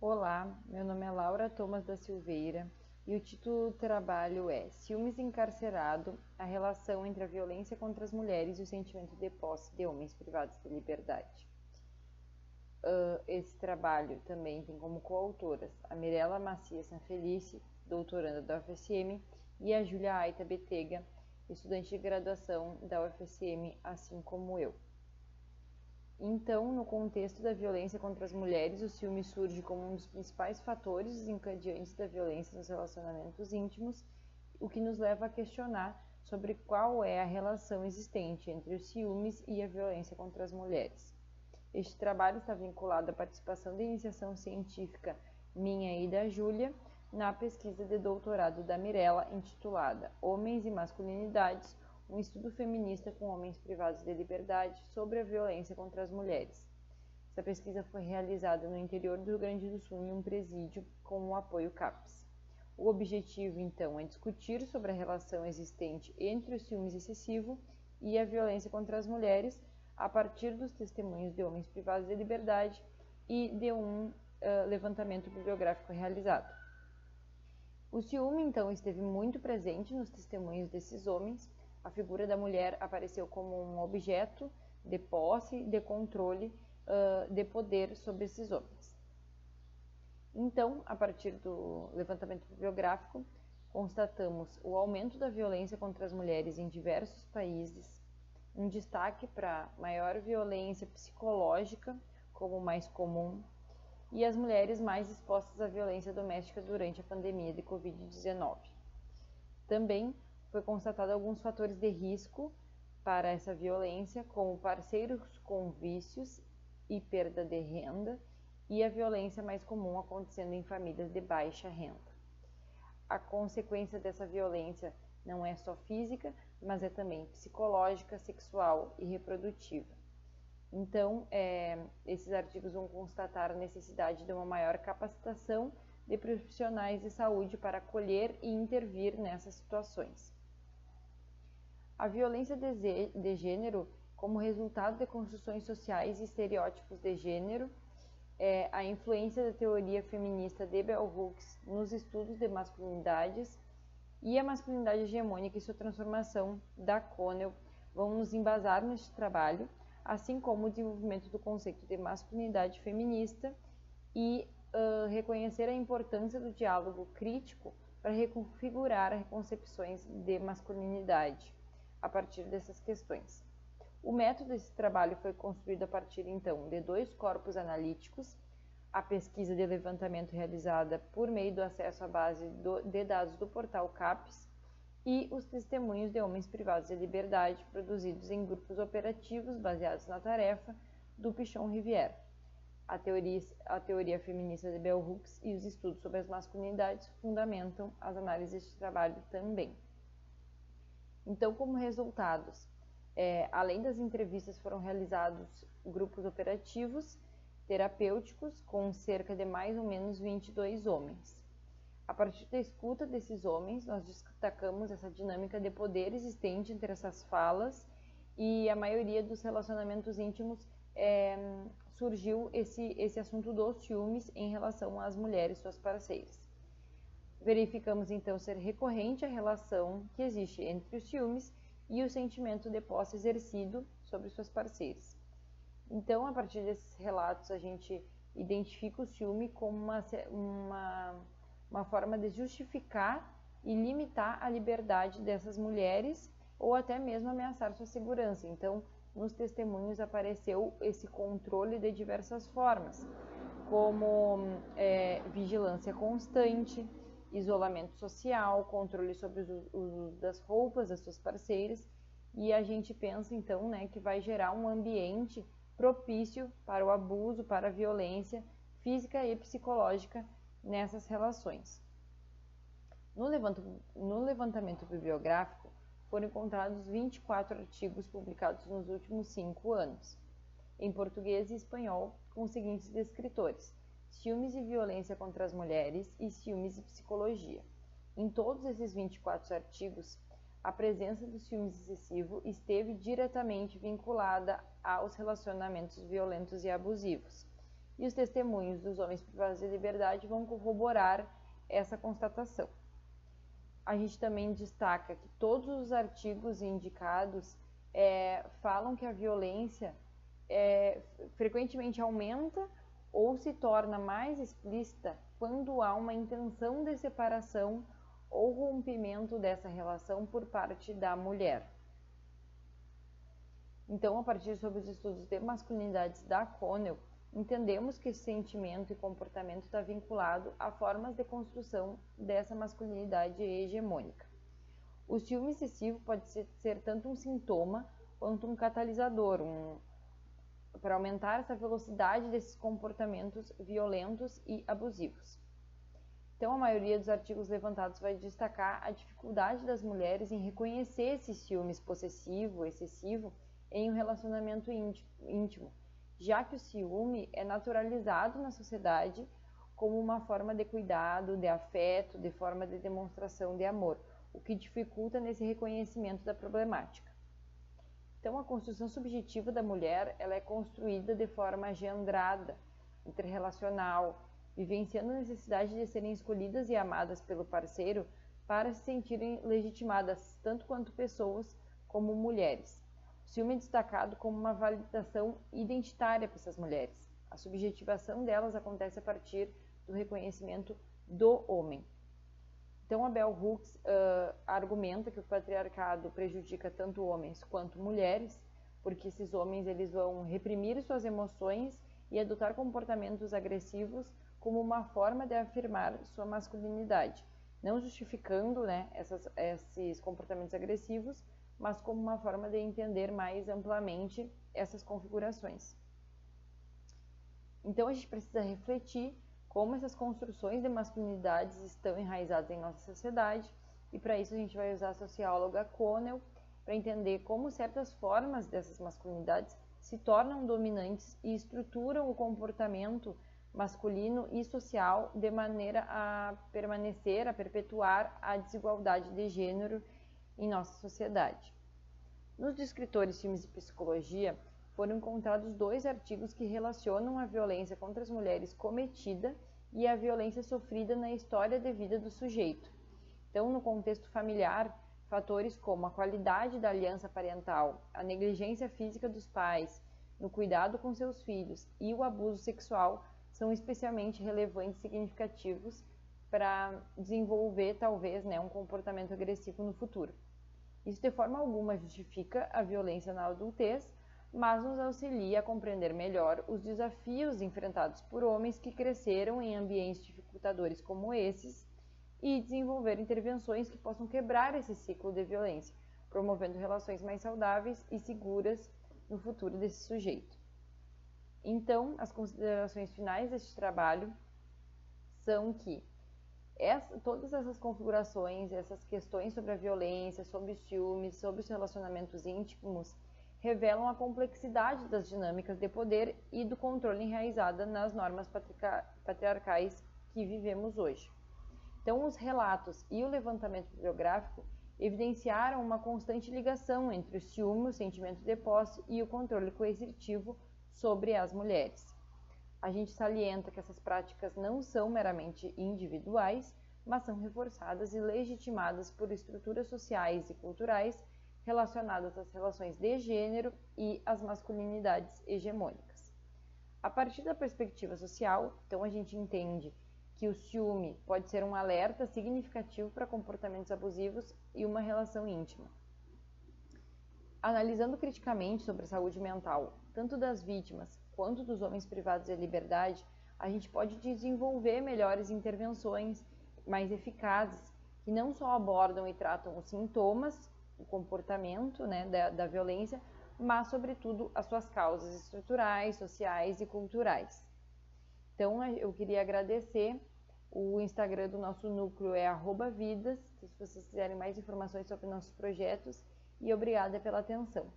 Olá, meu nome é Laura Thomas da Silveira e o título do trabalho é Ciúmes encarcerado, a relação entre a violência contra as mulheres e o sentimento de posse de homens privados de liberdade. Esse trabalho também tem como coautoras a Mirella Macia Sanfelice, doutoranda da UFSM, e a Júlia Aita Betega, estudante de graduação da UFSM, assim como eu. Então, no contexto da violência contra as mulheres, o ciúme surge como um dos principais fatores desencadeantes da violência nos relacionamentos íntimos, o que nos leva a questionar sobre qual é a relação existente entre os ciúmes e a violência contra as mulheres. Este trabalho está vinculado à participação da iniciação científica minha e da Júlia na pesquisa de doutorado da Mirella, intitulada Homens e Masculinidades, um estudo feminista com homens privados de liberdade sobre a violência contra as mulheres. Essa pesquisa foi realizada no interior do Rio Grande do Sul em um presídio com o apoio CAPES. O objetivo, então, é discutir sobre a relação existente entre o ciúmes excessivo e a violência contra as mulheres a partir dos testemunhos de homens privados de liberdade e de um levantamento bibliográfico realizado. O ciúme, então, esteve muito presente nos testemunhos desses homens. A figura da mulher apareceu como um objeto de posse, de controle, de poder sobre esses homens. Então, a partir do levantamento bibliográfico, constatamos o aumento da violência contra as mulheres em diversos países, um destaque para maior violência psicológica, como o mais comum, e as mulheres mais expostas à violência doméstica durante a pandemia de Covid-19. Também foi constatado alguns fatores de risco para essa violência, como parceiros com vícios e perda de renda, e a violência mais comum acontecendo em famílias de baixa renda. A consequência dessa violência não é só física, mas é também psicológica, sexual e reprodutiva. Então, esses artigos vão constatar a necessidade de uma maior capacitação de profissionais de saúde para acolher e intervir nessas situações. A violência de gênero, como resultado de construções sociais e estereótipos de gênero, a influência da teoria feminista de Bell Hooks nos estudos de masculinidades e a masculinidade hegemônica e sua transformação da Connell vão nos embasar neste trabalho, assim como o desenvolvimento do conceito de masculinidade feminista e reconhecer a importância do diálogo crítico para reconfigurar concepções de masculinidade a partir dessas questões. O método desse trabalho foi construído a partir, então, de 2 corpos analíticos, a pesquisa de levantamento realizada por meio do acesso à base de dados do portal CAPES e os testemunhos de homens privados de liberdade produzidos em grupos operativos baseados na tarefa do Pichon Rivière. A teoria feminista de Bell Hooks e os estudos sobre as masculinidades fundamentam as análises deste trabalho também. Então, como resultados, além das entrevistas, foram realizados grupos operativos terapêuticos com cerca de mais ou menos 22 homens. A partir da escuta desses homens, nós destacamos essa dinâmica de poder existente entre essas falas e a maioria dos relacionamentos íntimos surgiu esse assunto dos ciúmes em relação às mulheres, suas parceiras. Verificamos então ser recorrente a relação que existe entre os ciúmes e o sentimento de posse exercido sobre suas parceiras. Então, a partir desses relatos, a gente identifica o ciúme como uma forma de justificar e limitar a liberdade dessas mulheres ou até mesmo ameaçar sua segurança. Então, nos testemunhos apareceu esse controle de diversas formas, como vigilância constante, isolamento social, controle sobre o uso das roupas das suas parceiras, e a gente pensa então, que vai gerar um ambiente propício para o abuso, para a violência física e psicológica nessas relações. No levantamento bibliográfico, foram encontrados 24 artigos publicados nos últimos 5 anos, em português e espanhol, com os seguintes descritores: ciúmes e violência contra as mulheres e ciúmes e psicologia. Em todos esses 24 artigos, a presença do ciúmes excessivo esteve diretamente vinculada aos relacionamentos violentos e abusivos. e os testemunhos dos homens privados de liberdade vão corroborar essa constatação. A gente também destaca que todos os artigos indicados falam que a violência frequentemente aumenta ou se torna mais explícita quando há uma intenção de separação ou rompimento dessa relação por parte da mulher. Então, a partir sobre os estudos de masculinidades da Connell, entendemos que esse sentimento e comportamento está vinculado a formas de construção dessa masculinidade hegemônica. O ciúme excessivo pode ser tanto um sintoma quanto um catalisador, para aumentar essa velocidade desses comportamentos violentos e abusivos. Então, a maioria dos artigos levantados vai destacar a dificuldade das mulheres em reconhecer esse ciúme possessivo, excessivo, em um relacionamento íntimo, já que o ciúme é naturalizado na sociedade como uma forma de cuidado, de afeto, de forma de demonstração de amor, o que dificulta nesse reconhecimento da problemática. Então, a construção subjetiva da mulher ela é construída de forma agendrada, interrelacional, vivenciando a necessidade de serem escolhidas e amadas pelo parceiro para se sentirem legitimadas, tanto quanto pessoas como mulheres. O ciúme é destacado como uma validação identitária para essas mulheres. A subjetivação delas acontece a partir do reconhecimento do homem. Então, a Bell Hooks argumenta que o patriarcado prejudica tanto homens quanto mulheres, porque esses homens eles vão reprimir suas emoções e adotar comportamentos agressivos como uma forma de afirmar sua masculinidade, não justificando esses comportamentos agressivos, mas como uma forma de entender mais amplamente essas configurações. Então, a gente precisa refletir como essas construções de masculinidades estão enraizadas em nossa sociedade, e para isso a gente vai usar a socióloga Connell para entender como certas formas dessas masculinidades se tornam dominantes e estruturam o comportamento masculino e social de maneira a permanecer, a perpetuar a desigualdade de gênero em nossa sociedade. Nos descritores filmes de psicologia, foram encontrados 2 artigos que relacionam a violência contra as mulheres cometida e a violência sofrida na história de vida do sujeito. Então, no contexto familiar, fatores como a qualidade da aliança parental, a negligência física dos pais, no cuidado com seus filhos e o abuso sexual são especialmente relevantes e significativos para desenvolver, talvez, um comportamento agressivo no futuro. Isso de forma alguma justifica a violência na adultez, mas nos auxilia a compreender melhor os desafios enfrentados por homens que cresceram em ambientes dificultadores como esses e desenvolver intervenções que possam quebrar esse ciclo de violência, promovendo relações mais saudáveis e seguras no futuro desse sujeito. Então, as considerações finais deste trabalho são que todas essas configurações, essas questões sobre a violência, sobre os ciúmes, sobre os relacionamentos íntimos, revelam a complexidade das dinâmicas de poder e do controle enraizada nas normas patriarcais que vivemos hoje. Então, os relatos e o levantamento bibliográfico evidenciaram uma constante ligação entre o ciúme, o sentimento de posse e o controle coercitivo sobre as mulheres. A gente salienta que essas práticas não são meramente individuais, mas são reforçadas e legitimadas por estruturas sociais e culturais relacionadas às relações de gênero e às masculinidades hegemônicas. A partir da perspectiva social, então a gente entende que o ciúme pode ser um alerta significativo para comportamentos abusivos e uma relação íntima. Analisando criticamente sobre a saúde mental, tanto das vítimas quanto dos homens privados de liberdade, a gente pode desenvolver melhores intervenções mais eficazes, que não só abordam e tratam os sintomas, o comportamento da violência, mas, sobretudo, as suas causas estruturais, sociais e culturais. Então, eu queria agradecer. O Instagram do nosso núcleo é @vidas, se vocês quiserem mais informações sobre nossos projetos, e obrigada pela atenção.